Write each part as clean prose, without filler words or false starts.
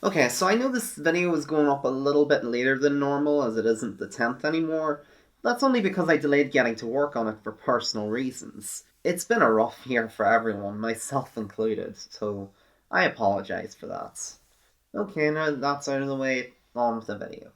Okay, so I know this video is going up a little bit later than normal as it isn't the 10th anymore. That's only because I delayed getting to work on it for personal reasons. It's been a rough year for everyone, myself included, so I apologize for that. Okay, now that that's out of the way, on with the video.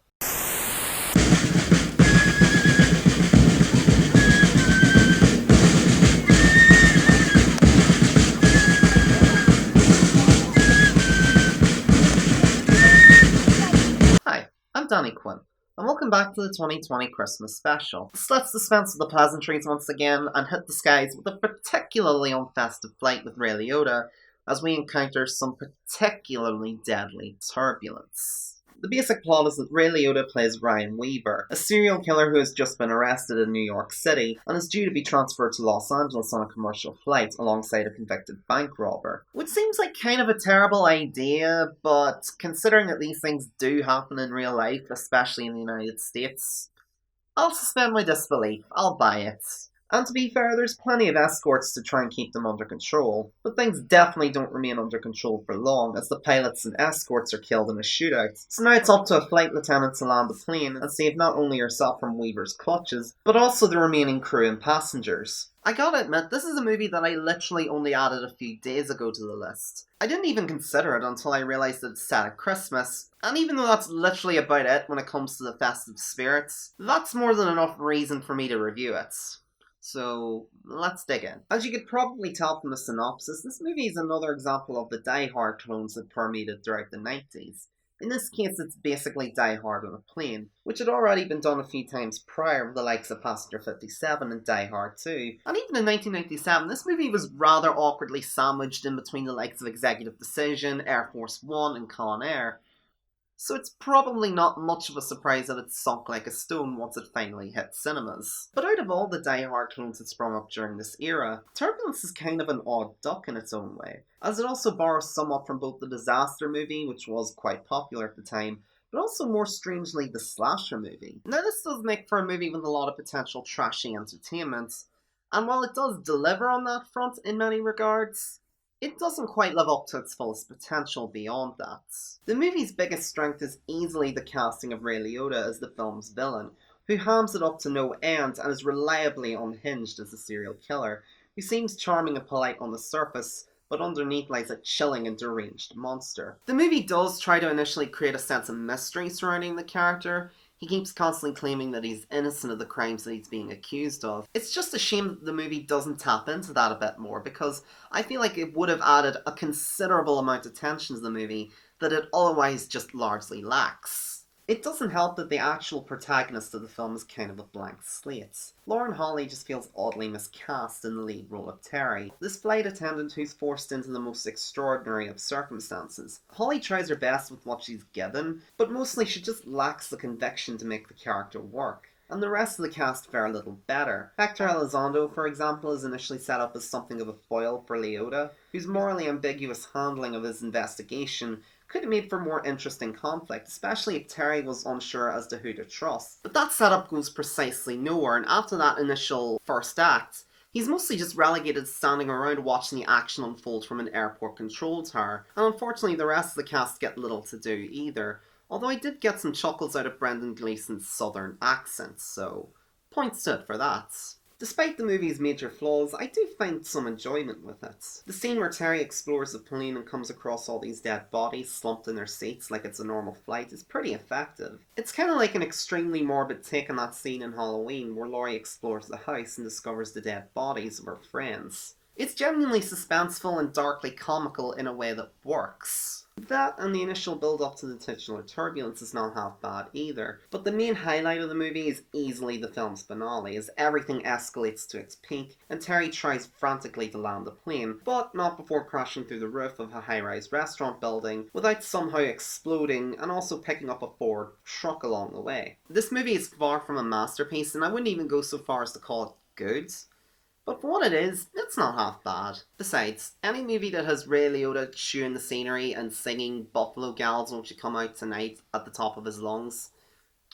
Hi, I'm Danny Quinn, and welcome back to the 2020 Christmas special. Let's dispense with the pleasantries once again and hit the skies with a particularly unfestive flight with Ray Liotta as we encounter some particularly deadly turbulence. The basic plot is that Ray Liotta plays Ryan Weaver, a serial killer who has just been arrested in New York City and is due to be transferred to Los Angeles on a commercial flight alongside a convicted bank robber. Which seems like kind of a terrible idea, but considering that these things do happen in real life, especially in the United States, I'll suspend my disbelief. I'll buy it. And to be fair, there's plenty of escorts to try and keep them under control, but things definitely don't remain under control for long as the pilots and escorts are killed in a shootout. So now it's up to a flight lieutenant to land the plane and save not only herself from Weaver's clutches, but also the remaining crew and passengers. I gotta admit, this is a movie that I literally only added a few days ago to the list. I didn't even consider it until I realised that it's set at Christmas, and even though that's literally about it when it comes to the festive spirits, that's more than enough reason for me to review it. So, let's dig in. As you could probably tell from the synopsis, this movie is another example of the Die Hard clones that permeated throughout the 90s. In this case, it's basically Die Hard on a plane, which had already been done a few times prior with the likes of Passenger 57 and Die Hard 2. And even in 1997, this movie was rather awkwardly sandwiched in between the likes of Executive Decision, Air Force One, and Con Air. So it's probably not much of a surprise that it sunk like a stone once it finally hit cinemas. But out of all the Die Hard clones that sprung up during this era, Turbulence is kind of an odd duck in its own way, as it also borrows somewhat from both the disaster movie, which was quite popular at the time, but also more strangely the slasher movie. Now this does make for a movie with a lot of potential trashy entertainment, and while it does deliver on that front in many regards, it doesn't quite live up to its fullest potential beyond that. The movie's biggest strength is easily the casting of Ray Liotta as the film's villain, who hams it up to no end and is reliably unhinged as a serial killer, who seems charming and polite on the surface, but underneath lies a chilling and deranged monster. The movie does try to initially create a sense of mystery surrounding the character. He keeps constantly claiming that he's innocent of the crimes that he's being accused of. It's just a shame that the movie doesn't tap into that a bit more, because I feel like it would have added a considerable amount of tension to the movie that it otherwise just largely lacks. It doesn't help that the actual protagonist of the film is kind of a blank slate. Lauren Holly just feels oddly miscast in the lead role of Terry, this flight attendant who's forced into the most extraordinary of circumstances. Holly tries her best with what she's given, but mostly she just lacks the conviction to make the character work. And the rest of the cast fare a little better. Hector Elizondo, for example, is initially set up as something of a foil for Liotta, whose morally ambiguous handling of his investigation could have made for more interesting conflict, especially if Terry was unsure as to who to trust. But that setup goes precisely nowhere, and after that initial first act, he's mostly just relegated to standing around watching the action unfold from an airport control tower, and unfortunately the rest of the cast get little to do either. Although I did get some chuckles out of Brendan Gleeson's southern accent, so points to it for that. Despite the movie's major flaws, I do find some enjoyment with it. The scene where Terry explores the plane and comes across all these dead bodies slumped in their seats like it's a normal flight is pretty effective. It's kind of like an extremely morbid take on that scene in Halloween where Laurie explores the house and discovers the dead bodies of her friends. It's genuinely suspenseful and darkly comical in a way that works. That and the initial build up to the titular Turbulence is not half bad either, but the main highlight of the movie is easily the film's finale, as everything escalates to its peak, and Terry tries frantically to land the plane, but not before crashing through the roof of a high-rise restaurant building, without somehow exploding and also picking up a Ford truck along the way. This movie is far from a masterpiece, and I wouldn't even go so far as to call it good. But for what it is, it's not half bad. Besides, any movie that has Ray Liotta chewing the scenery and singing Buffalo Gals Won't You Come Out Tonight at the top of his lungs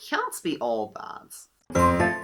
can't be all bad.